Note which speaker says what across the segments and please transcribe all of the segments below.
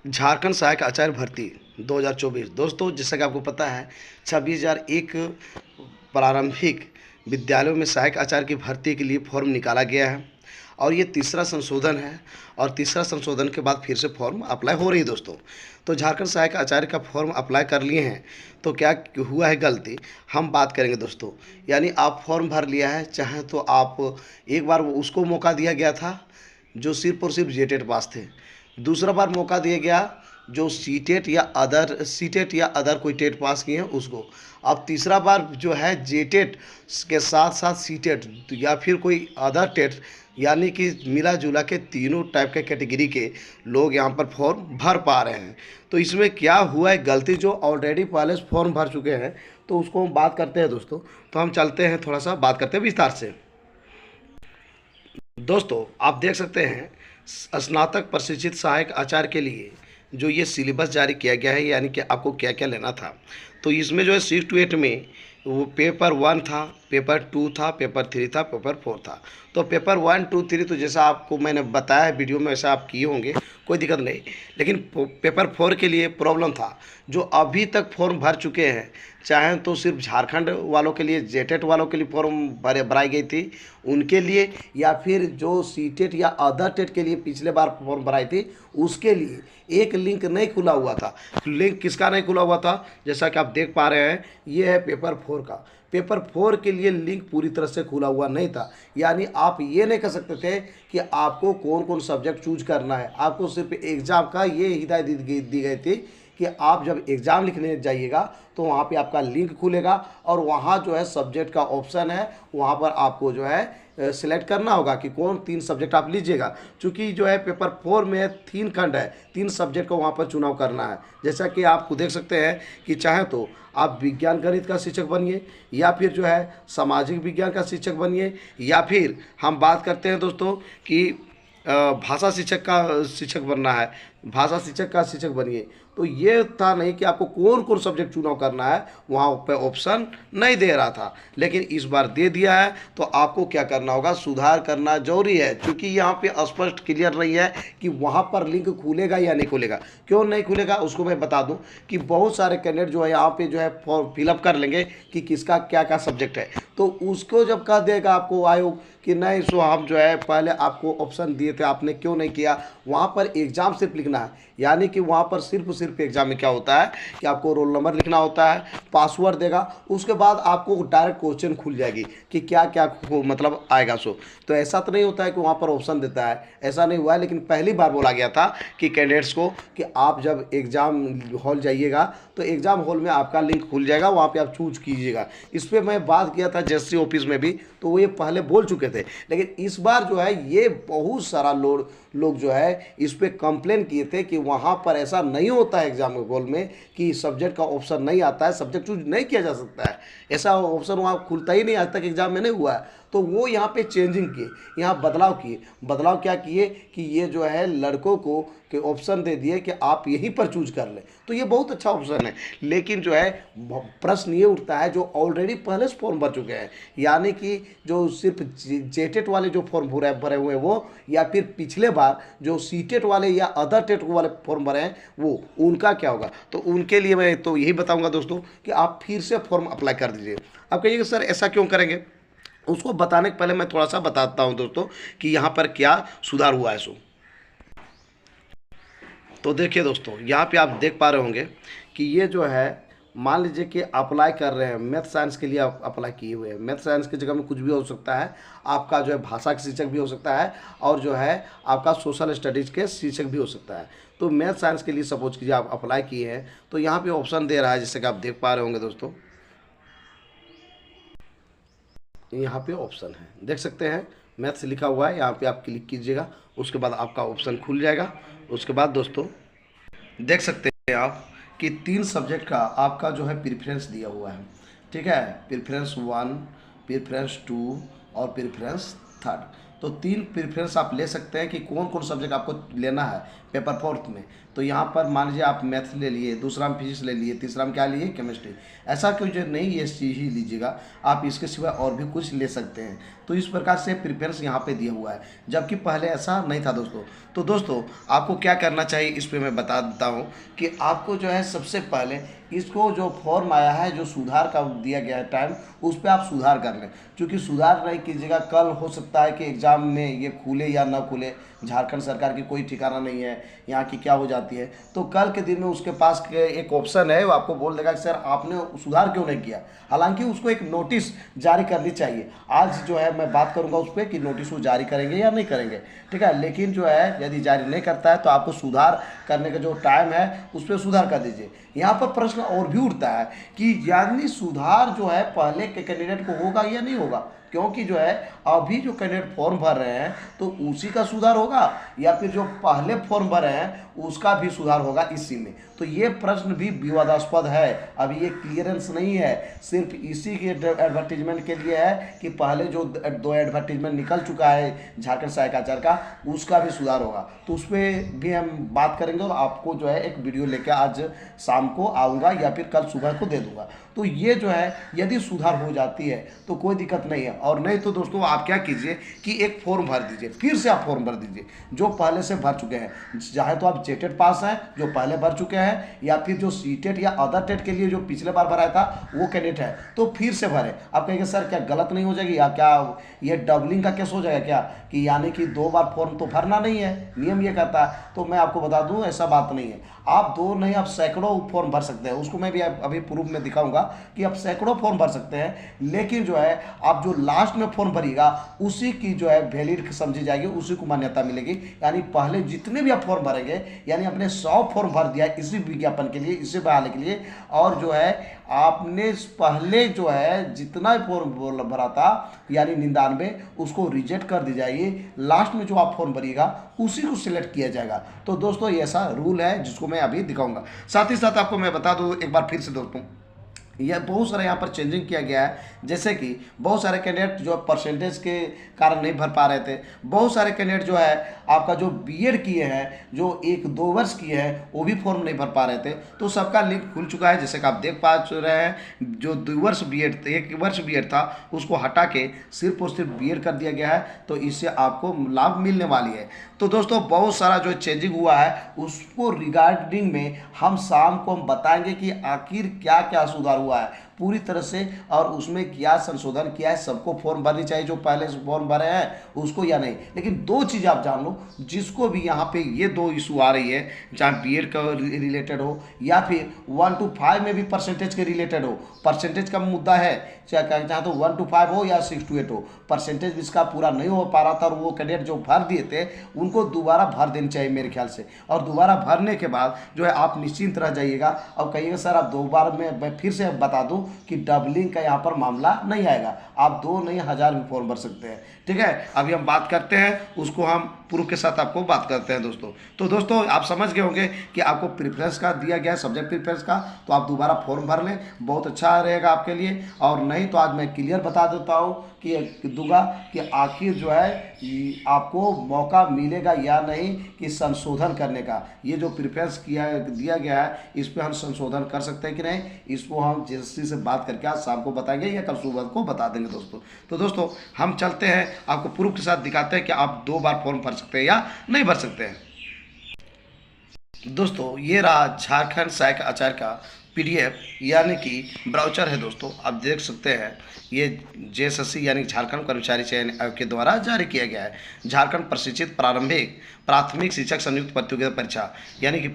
Speaker 1: झारखंड सहायक आचार्य भर्ती 2024। दोस्तों, जैसा कि आपको पता है 26,001 प्रारंभिक विद्यालयों में सहायक आचार्य की भर्ती के लिए फॉर्म निकाला गया है और ये तीसरा संशोधन है। और तीसरा संशोधन के बाद फिर से फॉर्म अप्लाई हो रही है दोस्तों। तो झारखंड सहायक आचार्य का फॉर्म अप्लाई कर लिए हैं, तो क्या हुआ है गलती, हम बात करेंगे दोस्तों। यानी आप फॉर्म भर लिया है, चाहे तो आप एक बार उसको मौका दिया गया था जो सिर्फ और सिर्फ जेटेट पास थे। दूसरा बार मौका दिया गया जो सीटेट या अदर कोई टेट पास किए हैं उसको। अब तीसरा बार जो है जेटेट के साथ साथ सीटेट या फिर कोई अदर टेट, यानी कि मिला जुला के तीनों टाइप के कैटेगरी के लोग यहाँ पर फॉर्म भर पा रहे हैं। तो इसमें क्या हुआ है गलती, जो ऑलरेडी पहले फॉर्म भर चुके हैं तो उसको हम बात करते हैं दोस्तों। तो हम चलते हैं, थोड़ा सा बात करते हैं विस्तार से। दोस्तों, आप देख सकते हैं स्नातक प्रशिक्षित सहायक आचार्य के लिए जो ये सिलेबस जारी किया गया है, यानी कि आपको क्या क्या लेना था। तो इसमें जो है 6 to 8 में वो पेपर 1 था, पेपर 2 था, पेपर 3 था, पेपर 4 था। तो पेपर 1, 2, 3 तो जैसा आपको मैंने बताया है वीडियो में, वैसा आप किए होंगे, कोई दिक्कत नहीं। लेकिन पेपर 4 के लिए प्रॉब्लम था। जो अभी तक फॉर्म भर चुके हैं, चाहे तो सिर्फ झारखंड वालों के लिए, जेटेट वालों के लिए फॉर्म भराई गई थी उनके लिए, या फिर जो सीटेट या अदर टेट के लिए पिछले बार फॉर्म भराई थी उसके लिए एक लिंक नहीं खुला हुआ था। लिंक किसका नहीं खुला हुआ था, जैसा कि आप देख पा रहे हैं, ये है पेपर 4 का। पेपर 4 के लिए लिंक पूरी तरह से खुला हुआ नहीं था। यानी आप ये नहीं कह सकते थे कि आपको कौन कौन सब्जेक्ट चूज करना है। आपको सिर्फ एग्ज़ाम का ये हिदायत दी गई थी कि आप जब एग्ज़ाम लिखने जाइएगा तो वहाँ पे आपका लिंक खुलेगा और वहाँ जो है सब्जेक्ट का ऑप्शन है, वहाँ पर आपको जो है सिलेक्ट करना होगा कि कौन 3 सब्जेक्ट आप लीजिएगा। चूँकि जो है पेपर 4 में 3 खंड है, 3 सब्जेक्ट को वहाँ पर चुनाव करना है। जैसा कि आप खुद देख सकते हैं कि चाहे तो आप विज्ञान गणित का शिक्षक बनिए, या फिर जो है सामाजिक विज्ञान का शिक्षक बनिए, या फिर हम बात करते हैं दोस्तों कि भाषा शिक्षक बनना है, भाषा शिक्षक का शिक्षक बनिए। तो ये था नहीं कि आपको कौन कौन सब्जेक्ट चुनाव करना है, वहाँ पे ऑप्शन नहीं दे रहा था। लेकिन इस बार दे दिया है, तो आपको क्या करना होगा, सुधार करना जरूरी है। क्योंकि यहाँ पे स्पष्ट क्लियर नहीं है कि वहाँ पर लिंक खुलेगा या नहीं खुलेगा। क्यों नहीं खुलेगा उसको मैं बता दूँ कि बहुत सारे कैंडिडेट जो है यहाँ पे जो है फॉर्म फिलअप कर लेंगे कि किसका क्या क्या सब्जेक्ट है। तो उसको जब कह देगा आपको आयोग कि नहीं सो हम जो है पहले आपको ऑप्शन दिए थे, आपने क्यों नहीं किया, वहाँ पर एग्ज़ाम सिर्फ लिखना है। यानी कि वहाँ पर सिर्फ एग्ज़ाम में क्या होता है कि आपको रोल नंबर लिखना होता है, पासवर्ड देगा, उसके बाद आपको डायरेक्ट क्वेश्चन खुल जाएगी कि क्या क्या मतलब आएगा। सो तो ऐसा तो नहीं होता है कि वहाँ पर ऑप्शन देता है, ऐसा नहीं हुआ है। लेकिन पहली बार बोला गया था कि कैंडिडेट्स को कि आप जब एग्ज़ाम हॉल जाइएगा तो एग्ज़ाम हॉल में आपका लिंक खुल जाएगा, वहाँ पे आप चूज कीजिएगा। इस पर मैं बात किया था JSC ऑफिस में भी, तो वो ये पहले बोल चुके थे। लेकिन इस बार जो है ये बहुत सारा लोग जो है इस पर कंप्लेन किए थे कि वहाँ पर ऐसा नहीं होता है एग्जाम हॉल में कि सब्जेक्ट का ऑप्शन नहीं आता है, सब्जेक्ट चूज नहीं किया जा सकता है। ऐसा ऑप्शन वहाँ खुलता ही नहीं, आज तक एग्जाम में नहीं हुआ है। तो वो यहाँ पे चेंजिंग किए, यहाँ बदलाव किए। बदलाव क्या किए कि ये जो है लड़कों को के ऑप्शन दे दिए कि आप यहीं पर चूज कर लें। तो ये बहुत अच्छा ऑप्शन है। लेकिन जो है प्रश्न ये उठता है जो ऑलरेडी पहले से फॉर्म भर चुके हैं, यानी कि जो सिर्फ जेटेट वाले जो फॉर्म भरे हुए हैं वो, या फिर पिछले बार जो सीटेट वाले या अदर टेट वाले फॉर्म भरे हैं वो, उनका क्या होगा। तो उनके लिए मैं तो यही बताऊंगा दोस्तों कि आप फिर से फॉर्म अप्लाई कर दीजिए। आप कहिएगा सर ऐसा क्यों करेंगे, उसको बताने के पहले मैं थोड़ा सा बताता हूं दोस्तों कि यहाँ पर क्या सुधार हुआ है। सो तो देखिए दोस्तों, यहाँ पे आप देख पा रहे होंगे कि ये जो है, मान लीजिए कि अप्लाई कर रहे हैं मैथ साइंस के लिए, आप अप्लाई किए हुए हैं। मैथ साइंस की जगह में कुछ भी हो सकता है, आपका जो है भाषा का शिक्षक भी हो सकता है, और जो है आपका सोशल स्टडीज़ के शिक्षक भी हो सकता है। तो मैथ साइंस के लिए सपोज कीजिए आप अप्लाई किए हैं, तो यहाँ पे ऑप्शन दे रहा है, जैसे कि आप देख पा रहे होंगे दोस्तों, यहाँ पे ऑप्शन है, देख सकते हैं मैथ्स लिखा हुआ है। यहाँ पे आप क्लिक कीजिएगा, उसके बाद आपका ऑप्शन खुल जाएगा। उसके बाद दोस्तों देख सकते हैं आप कि 3 सब्जेक्ट का आपका जो है प्रेफरेंस दिया हुआ है। ठीक है, प्रेफरेंस 1, प्रेफरेंस 2 और प्रेफरेंस 3। तो 3 प्रेफरेंस आप ले सकते हैं कि कौन कौन सब्जेक्ट आपको लेना है पेपर 4 में। तो यहाँ पर मान लीजिए आप मैथ्स ले लिए, दूसरा में फिजिक्स ले लिए, तीसरा में क्या लिए, केमिस्ट्री। ऐसा क्यों जो नहीं ये चीज़ ही लीजिएगा, आप इसके सिवा और भी कुछ ले सकते हैं। तो इस प्रकार से प्रेफरेंस यहाँ पे दिया हुआ है, जबकि पहले ऐसा नहीं था दोस्तों। तो दोस्तों आपको क्या करना चाहिए इस पे मैं बता देता हूँ कि आपको जो है सबसे पहले इसको जो फॉर्म आया है, जो सुधार का दिया गया है टाइम, उस पर आप सुधार कर लें। क्योंकि सुधार नहीं कीजिएगा, कल हो सकता है कि एग्ज़ाम में ये खुले या ना खुले, झारखंड सरकार की कोई ठिकाना नहीं है यहाँ की क्या हो जाती है। तो कल के दिन में उसके पास एक ऑप्शन है, वो आपको बोल देगा कि सर आपने सुधार क्यों नहीं किया। हालांकि उसको एक नोटिस जारी करनी चाहिए। आज जो है मैं बात करूंगा उस पर कि नोटिस वो जारी करेंगे या नहीं करेंगे, ठीक है। लेकिन जो है यदि जारी नहीं करता है तो आपको सुधार करने का जो टाइम है उस पर सुधार कर दीजिए। यहाँ पर प्रश्न और भी उठता है कि यानी सुधार जो है पहले के कैंडिडेट को होगा या नहीं होगा, क्योंकि जो है अभी जो कैंडिडेट फॉर्म भर रहे हैं तो उसी का सुधार होगा या फिर जो पहले फॉर्म भर रहे हैं उसका भी सुधार होगा इसी में। तो ये प्रश्न भी विवादास्पद है, अभी ये क्लियरेंस नहीं है, सिर्फ इसी के एडवर्टीजमेंट के लिए है कि पहले जो 2 एडवर्टीजमेंट निकल चुका है झारखंड सहायक आचार्य का उसका भी सुधार होगा। तो उस पर भी हम बात करेंगे और आपको जो है एक वीडियो लेकर आज शाम को आऊँगा या फिर कल सुबह को दे दूँगा। तो ये जो है यदि सुधार हो जाती है तो कोई दिक्कत नहीं है, और नहीं तो दोस्तों आप क्या कीजिए कि एक फॉर्म भर दीजिए, फिर से आप फॉर्म भर दीजिए जो पहले से भर चुके हैं, चाहे तो आप जेटेट पास हैं जो पहले भर चुके हैं या फिर जो सीटेट या अदर टेट के लिए जो पिछले बार भराया था वो कैंडिडेट है तो फिर से भरें। आप कहेंगे सर क्या गलत नहीं हो जाएगी या क्या ये डबलिंग का केस हो जाएगा क्या, कि यानी कि 2 बार फॉर्म तो भरना नहीं है, नियम ये कहता है। तो मैं आपको बता दूं ऐसा बात नहीं है, आप 2 नहीं आप सैकड़ों फॉर्म भर सकते हैं। उसको मैं भी अभी प्रूफ में दिखाऊंगा कि आप सैकड़ों फॉर्म भर सकते हैं, लेकिन जो है आप जो लास्ट में फॉर्म भरिएगा उसी की जो है वैलिड समझी जाएगी, उसी को मान्यता मिलेगी। यानी पहले जितने भी आप फॉर्म भरेंगे, यानी आपने 100 फॉर्म भर दिया इसी विज्ञापन के लिए, इसी बहाने के लिए, और जो है आपने पहले जो है जितना फॉर्म भरा था यानी 99 उसको रिजेक्ट कर दी जाएगी, लास्ट में जो आप फॉर्म भरिएगा उसी को सिलेक्ट किया जाएगा। तो दोस्तों ये ऐसा रूल है जिसको मैं अभी दिखाऊंगा। साथ ही साथ आपको मैं बता दूं एक बार फिर से दोस्तों, यह बहुत सारा यहाँ पर चेंजिंग किया गया है। जैसे कि बहुत सारे कैंडिडेट जो परसेंटेज के कारण नहीं भर पा रहे थे, बहुत सारे कैंडिडेट जो है आपका जो बीएड किए हैं, जो 1-2 वर्ष किए हैं वो भी फॉर्म नहीं भर पा रहे थे, तो सबका लिंक खुल चुका है। जैसे कि आप देख पा रहे हैं, जो 2 वर्ष बीएड 1 वर्ष बीएड था उसको हटा के सिर्फ और सिर्फ बीएड कर दिया गया है, तो इससे आपको लाभ मिलने वाली है। तो दोस्तों बहुत सारा जो चेंजिंग हुआ है उसको रिगार्डिंग में हम शाम को हम बताएंगे कि आखिर क्या क्या सुधार हुआ है पूरी तरह से, और उसमें क्या संशोधन किया है। सबको फॉर्म भरनी चाहिए जो पहले से फॉर्म भरे हैं उसको या नहीं। लेकिन 2 चीज़ आप जान लो, जिसको भी यहाँ पे ये 2 इशू आ रही है, चाहे बीएड का रिलेटेड हो या फिर 1 to 5 में भी परसेंटेज के रिलेटेड हो, परसेंटेज का मुद्दा है, चाहे तो 1 to 5 हो या 6 to 8 हो, परसेंटेज इसका पूरा नहीं हो पा रहा था और वो कैंडिडेट जो भर दिए थे उनको दोबारा भर देनी चाहिए मेरे ख्याल से। और दोबारा भरने के बाद जो है आप निश्चिंत रह जाइएगा और कहिएगा सर आप 2 बार में, मैं फिर से बता दूं कि डबलिंग का यहाँ पर मामला नहीं आएगा, आप 2 नहीं 1000 भी फॉर्म भर सकते हैं, ठीक है। अभी हम बात करते हैं उसको, हम प्रूफ के साथ आपको बात करते हैं दोस्तों। तो दोस्तों आप समझ गए होंगे कि आपको प्रेफरेंस का दिया गया है, सब्जेक्ट प्रेफरेंस का, तो आप दोबारा फॉर्म भर लें, बहुत अच्छा रहेगा आपके लिए। और नहीं तो आज मैं क्लियर बता देता हूँ कि दूंगा कि आखिर जो है आपको मौका मिलेगा या नहीं कि संशोधन करने का। ये जो प्रेफरेंस दिया गया है इस पर हम संशोधन कर सकते हैं कि नहीं, इसको हम जैसी से बात करके आज शाम को बताएंगे या कल सुबह को बता देंगे दोस्तों। तो दोस्तों हम चलते हैं, आपको प्रूफ के साथ दिखाते हैं कि आप 2 बार फॉर्म भर सकते हैं या नहीं भर सकते हैं। दोस्तों ये रहा झारखंड सहायक आचार्य का पीडीएफ यानी कि ब्राउचर है दोस्तों, आप देख सकते हैं। ये जेएसएससी यानी झारखंड कर्मचारी चयन आयोग के द्वारा जारी किया गया है। झारखंड प्रशिक्षित प्राथमिक शिक्षक संयुक्त प्रतियोगिता परीक्षा यानी कि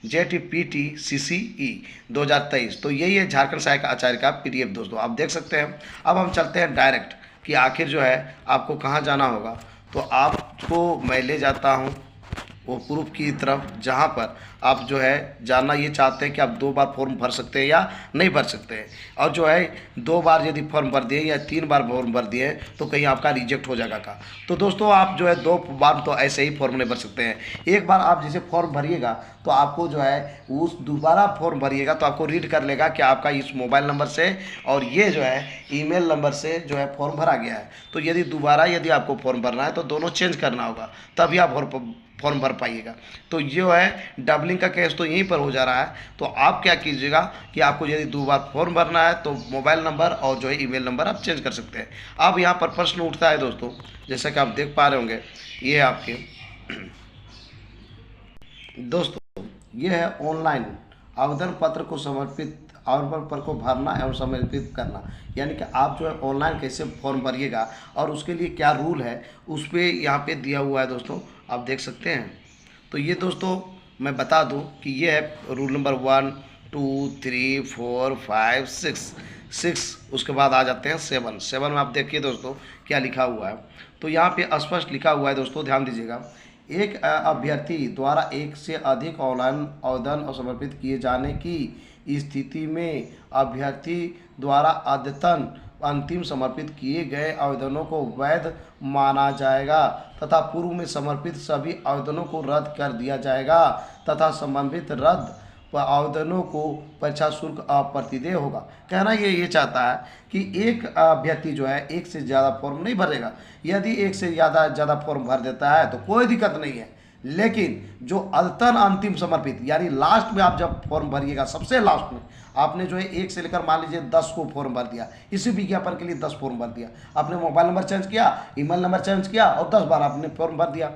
Speaker 1: JTPT-CCE 2023, तो यही है झारखंड सहायक आचार्य का पीडीएफ दोस्तों, आप देख सकते हैं। अब हम चलते हैं डायरेक्ट कि आखिर जो है आपको कहाँ जाना होगा। तो आपको मैं ले जाता हूँ वो प्रूफ की तरफ, जहाँ पर आप जो है जानना ये चाहते हैं कि आप 2 बार फॉर्म भर सकते हैं या नहीं भर सकते हैं। और जो है 2 बार यदि फॉर्म भर दिए या 3 बार फॉर्म भर दिए तो कहीं आपका रिजेक्ट हो जाएगा का। तो दोस्तों आप जो है 2 बार तो ऐसे ही फॉर्म नहीं भर सकते हैं। एक बार आप जैसे फॉर्म भरिएगा तो आपको जो है उस दोबारा फॉर्म भरिएगा तो आपको रीड कर लेगा कि आपका इस मोबाइल नंबर से और ये जो है ईमेल नंबर से जो है फॉर्म भरा गया है। तो यदि दोबारा आपको फॉर्म भरना है तो दोनों चेंज करना होगा, तभी आप फॉर्म भर पाइएगा। तो जो है डबलिंग का केस तो यहीं पर हो जा रहा है। तो आप क्या कीजिएगा कि आपको यदि 2 बार फॉर्म भरना है तो मोबाइल नंबर और जो है ईमेल नंबर आप चेंज कर सकते हैं। अब यहाँ पर प्रश्न उठता है दोस्तों, जैसा कि आप देख पा रहे होंगे, ये है आपके दोस्तों, ये है ऑनलाइन आवेदन पत्र को समर्पित आवेदन पत्र को भरना एवं समर्पित करना, यानी कि आप जो है ऑनलाइन कैसे फॉर्म भरिएगा और उसके लिए क्या रूल है उस पर यहाँ पे दिया हुआ है दोस्तों, आप देख सकते हैं। तो ये दोस्तों मैं बता दूं कि ये है रूल नंबर 1 2 3 4 5 6, उसके बाद आ जाते हैं 7 में आप देखिए दोस्तों क्या लिखा हुआ है। तो यहाँ पे स्पष्ट लिखा हुआ है दोस्तों, ध्यान दीजिएगा। एक अभ्यर्थी द्वारा एक से अधिक ऑनलाइन आवेदन और समर्पित किए जाने की स्थिति में अभ्यर्थी द्वारा अद्यतन अंतिम समर्पित किए गए आवेदनों को वैध माना जाएगा तथा पूर्व में समर्पित सभी आवेदनों को रद्द कर दिया जाएगा तथा संबंधित रद्द आवेदनों को परीक्षा शुल्क अप्रतिदेय होगा। कहना ये चाहता है कि एक अभ्यर्थी जो है एक से ज़्यादा फॉर्म नहीं भरेगा। यदि एक से ज़्यादा फॉर्म भर देता है तो कोई दिक्कत नहीं है, लेकिन जो अद्यतन अंतिम समर्पित यानी लास्ट में आप जब फॉर्म भरिएगा, सबसे लास्ट में आपने जो है 1 से लेकर मान लीजिए 10 को फॉर्म भर दिया, इसी विज्ञापन के लिए 10 फॉर्म भर दिया, आपने मोबाइल नंबर चेंज किया, ईमेल नंबर चेंज किया और 10 बार आपने फॉर्म भर दिया।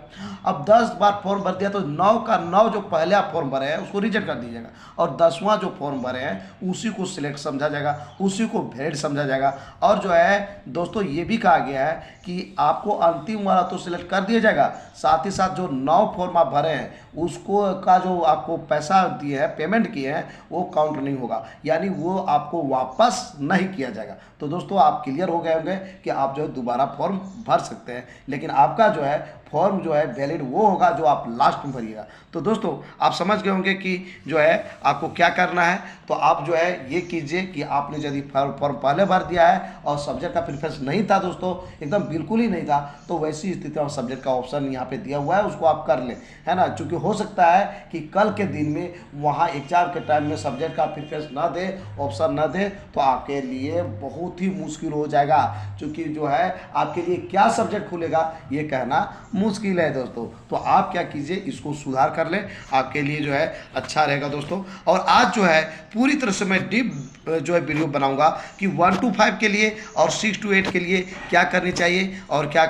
Speaker 1: अब 10 बार फॉर्म भर दिया तो 9 का 9 जो पहले आप फॉर्म भरे हैं उसको रिजेक्ट कर दीजिएगा और 10वां जो फॉर्म भरे हैं उसी को सिलेक्ट समझा जाएगा, उसी को वैलिड समझा जाएगा। और जो है दोस्तों ये भी कहा गया है कि आपको अंतिम वाला तो सिलेक्ट कर दिया जाएगा, साथ ही साथ जो 9 फॉर्म आप भरे हैं उसको का जो आपको पैसा दिए हैं, पेमेंट किए हैं, वो काउंट नहीं होगा, यानी वो आपको वापस नहीं किया जाएगा। तो दोस्तों आप क्लियर हो गए होंगे कि आप जो है दोबारा फॉर्म भर सकते हैं, लेकिन आपका जो है फॉर्म जो है वैलिड वो होगा जो आप लास्ट में भरिएगा। तो दोस्तों आप समझ गए होंगे कि जो है आपको क्या करना है। तो आप जो है ये कीजिए कि आपने यदि फॉर्म पहले भर दिया है और सब्जेक्ट का प्रेफरेंस नहीं था दोस्तों, एकदम बिल्कुल ही नहीं था, तो वैसी स्थिति में सब्जेक्ट का ऑप्शन यहाँ पे दिया हुआ है, उसको आप कर लें, है ना। क्योंकि हो सकता है कि कल के दिन में वहाँ एग्जाम के टाइम में सब्जेक्ट का प्रेफरेंस ना दे, ऑप्शन ना दे, तो आपके लिए बहुत ही मुश्किल हो जाएगा। क्योंकि जो है आपके लिए क्या सब्जेक्ट खुलेगा ये कहना मुश्किल है दोस्तों। तो आप क्या कीजिए, इसको सुधार कर लें, आपके लिए जो है अच्छा रहेगा दोस्तों। और आज जो है पूरी तरह से मैं डीप जो है वीडियो बनाऊंगा कि 1 to 5 के लिए और 6 to 8 के लिए क्या करनी चाहिए और क्या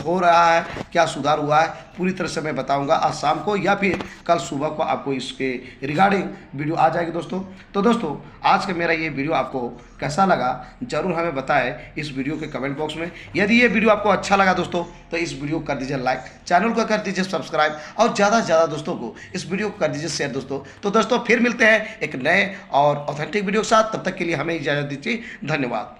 Speaker 1: हो रहा है, क्या सुधार हुआ है, पूरी तरह से मैं बताऊंगा। आज शाम को या फिर कल सुबह को आपको इसके रिगार्डिंग वीडियो आ जाएगी दोस्तों। तो दोस्तों आज का मेरा ये वीडियो आपको कैसा लगा ज़रूर हमें बताएं इस वीडियो के कमेंट बॉक्स में। यदि ये वीडियो आपको अच्छा लगा दोस्तों तो इस वीडियो को कर दीजिए लाइक, चैनल को कर दीजिए सब्सक्राइब और ज़्यादा से ज़्यादा दोस्तों को इस वीडियो को कर दीजिए शेयर दोस्तों। तो दोस्तों फिर मिलते हैं एक नए और ऑथेंटिक वीडियो के साथ, तब तक के लिए हमें इजाज़त दीजिए। धन्यवाद।